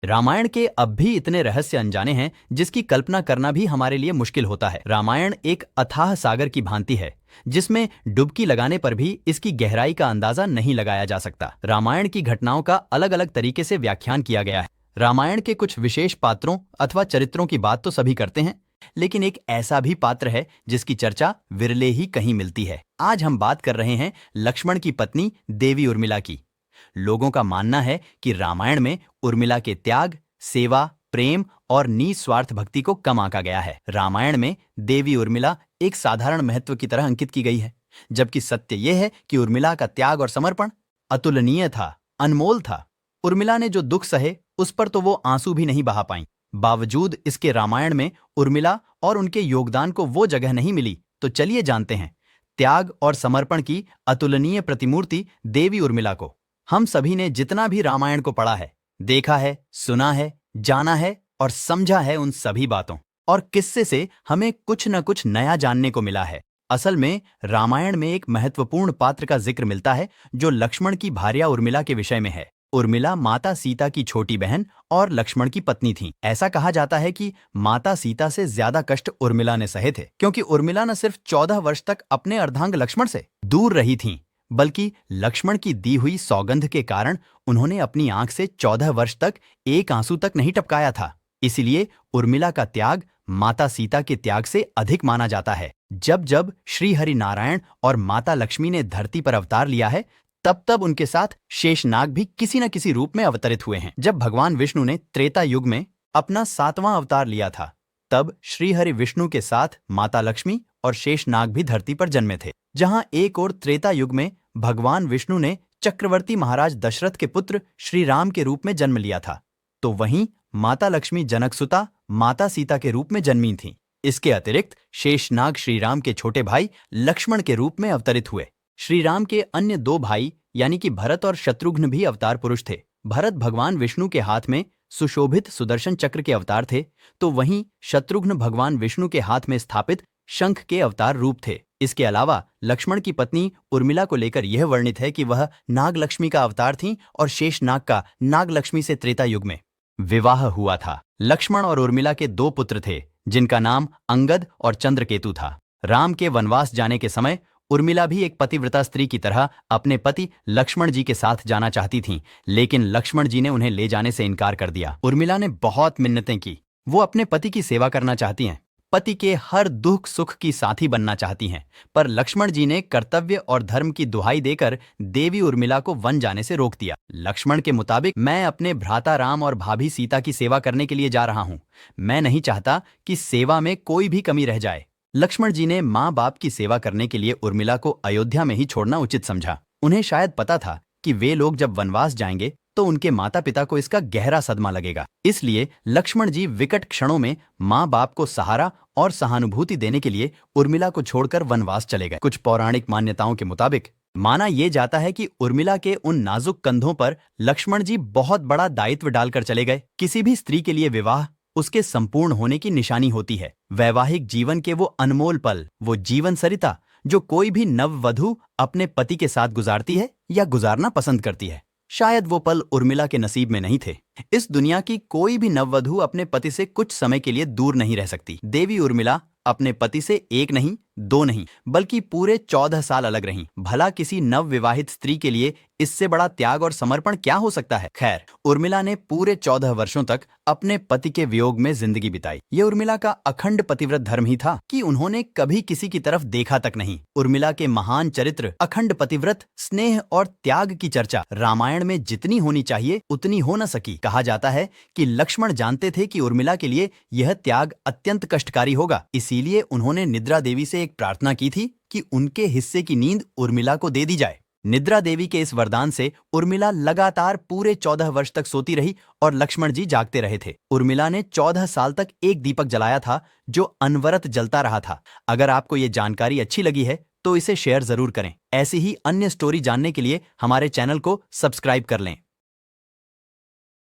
रामायण के अब भी इतने रहस्य अनजाने हैं जिसकी कल्पना करना भी हमारे लिए मुश्किल होता है। रामायण एक अथाह सागर की भांति है जिसमें डुबकी लगाने पर भी इसकी गहराई का अंदाजा नहीं लगाया जा सकता। रामायण की घटनाओं का अलग अलग तरीके से व्याख्यान किया गया है। रामायण के कुछ विशेष पात्रों अथवा चरित्रों की बात तो सभी करते हैं, लेकिन एक ऐसा भी पात्र है जिसकी चर्चा विरले ही कहीं मिलती है। आज हम बात कर रहे हैं लक्ष्मण की पत्नी देवी उर्मिला की। लोगों का मानना है कि रामायण में उर्मिला के त्याग, सेवा, प्रेम और निस्वार्थ भक्ति को कम आंका गया है। रामायण में देवी उर्मिला एक साधारण महत्व की तरह अंकित की गई है, जबकि सत्य यह है कि उर्मिला का त्याग और समर्पण अतुलनीय था, अनमोल था। उर्मिला ने जो दुख सहे उस पर तो वो आंसू भी नहीं बहा पाई। बावजूद इसके रामायण में उर्मिला और उनके योगदान को वो जगह नहीं मिली। तो चलिए जानते हैं त्याग और समर्पण की अतुलनीय प्रतिमूर्ति देवी उर्मिला को। हम सभी ने जितना भी रामायण को पढ़ा है, देखा है, सुना है, जाना है और समझा है, उन सभी बातों और किस्से से हमें कुछ न कुछ नया जानने को मिला है। असल में रामायण में एक महत्वपूर्ण पात्र का जिक्र मिलता है जो लक्ष्मण की भार्या उर्मिला के विषय में है। उर्मिला माता सीता की छोटी बहन और लक्ष्मण की पत्नी थी। ऐसा कहा जाता है कि माता सीता से ज्यादा कष्ट उर्मिला ने सहे थे, क्योंकि उर्मिला न सिर्फ 14 वर्ष तक अपने अर्धांग लक्ष्मण से दूर रही थीं, बल्कि लक्ष्मण की दी हुई सौगंध के कारण उन्होंने अपनी आंख से 14 वर्ष तक एक आंसू तक नहीं टपकाया था। इसलिए उर्मिला का त्याग माता सीता के त्याग से अधिक माना जाता है। जब जब श्री हरि नारायण और माता लक्ष्मी ने धरती पर अवतार लिया है, तब तब उनके साथ शेषनाग भी किसी न किसी रूप में अवतरित हुए हैं। जब भगवान विष्णु ने त्रेता युग में अपना 7वां अवतार लिया था, तब श्री हरि विष्णु के साथ माता लक्ष्मी और शेषनाग भी धरती पर जन्मे थे। जहां एक और त्रेता युग में भगवान विष्णु ने चक्रवर्ती महाराज दशरथ के पुत्र श्री राम के रूप में जन्म लिया था, तो वहीं माता लक्ष्मी जनकसुता माता सीता के रूप में जन्मी थीं। इसके अतिरिक्त शेषनाग श्री राम के छोटे भाई लक्ष्मण के रूप में अवतरित हुए। श्री राम के अन्य 2 भाई यानी कि भरत और शत्रुघ्न भी अवतार पुरुष थे। भरत भगवान विष्णु के हाथ में सुशोभित सुदर्शन चक्र के अवतार थे, तो वहीं शत्रुघ्न भगवान विष्णु के हाथ में स्थापित शंख के अवतार रूप थे। इसके अलावा लक्ष्मण की पत्नी उर्मिला को लेकर यह वर्णित है कि वह नागलक्ष्मी का अवतार थीं और शेषनाग का नागलक्ष्मी से त्रेता युग में विवाह हुआ था। लक्ष्मण और उर्मिला के 2 पुत्र थे जिनका नाम अंगद और चंद्रकेतु था। राम के वनवास जाने के समय उर्मिला भी एक पतिव्रता स्त्री की तरह अपने पति लक्ष्मण जी के साथ जाना चाहती थीं, लेकिन लक्ष्मण जी ने उन्हें ले जाने से इनकार कर दिया। उर्मिला ने बहुत मिन्नतें की। वो अपने पति की सेवा करना चाहती हैं, पति के हर दुख सुख की साथी बनना चाहती हैं, पर लक्ष्मण जी ने कर्तव्य और धर्म की दुहाई देकर देवी उर्मिला को वन जाने से रोक दिया। लक्ष्मण के मुताबिक, मैं अपने भ्राता राम और भाभी सीता की सेवा करने के लिए जा रहा हूँ। मैं नहीं चाहता कि सेवा में कोई भी कमी रह जाए। लक्ष्मण जी ने माँ बाप की सेवा करने के लिए उर्मिला को अयोध्या में ही छोड़ना उचित समझा। उन्हें शायद पता था कि वे लोग जब वनवास जाएंगे तो उनके माता पिता को इसका गहरा सदमा लगेगा। इसलिए लक्ष्मण जी विकट क्षणों में माँ बाप को सहारा और सहानुभूति देने के लिए उर्मिला को छोड़कर वनवास चले गए। कुछ पौराणिक मान्यताओं के मुताबिक माना यह जाता है कि उर्मिला के उन नाजुक कंधों पर लक्ष्मण जी बहुत बड़ा दायित्व डालकर चले गए। किसी भी स्त्री के लिए विवाह उसके संपूर्ण होने की निशानी होती है। वैवाहिक जीवन के वो अनमोल पल, वो जीवन सरिता जो कोई भी नववधू अपने पति के साथ गुजारती है या गुजारना पसंद करती है, शायद वो पल उर्मिला के नसीब में नहीं थे। इस दुनिया की कोई भी नववधू अपने पति से कुछ समय के लिए दूर नहीं रह सकती। देवी उर्मिला अपने पति से 1 नहीं, 2 नहीं, बल्कि पूरे 14 साल अलग रहीं। भला किसी नवविवाहित स्त्री के लिए इससे बड़ा त्याग और समर्पण क्या हो सकता है। खैर, उर्मिला ने पूरे 14 वर्षों तक अपने पति के वियोग में जिंदगी बिताई। ये उर्मिला का अखंड पतिव्रत धर्म ही था कि उन्होंने कभी किसी की तरफ देखा तक नहीं। उर्मिला के महान चरित्र, अखंड पतिव्रत, स्नेह और त्याग की चर्चा रामायण में जितनी होनी चाहिए उतनी हो न सकी। कहा जाता है कि लक्ष्मण जानते थे कि उर्मिला के लिए यह त्याग अत्यंत कष्टकारी होगा, इसीलिए उन्होंने निद्रा देवी से एक प्रार्थना की थी कि उनके हिस्से की नींद उर्मिला को दे दी जाए। निद्रा देवी के इस वरदान से उर्मिला लगातार पूरे 14 वर्ष तक सोती रही और लक्ष्मण जी जागते रहे थे। उर्मिला ने 14 साल तक एक दीपक जलाया था जो अनवरत जलता रहा था। अगर आपको ये जानकारी अच्छी लगी है तो इसे शेयर जरूर करें। ऐसी ही अन्य स्टोरी जानने के लिए हमारे चैनल को सब्सक्राइब कर लें।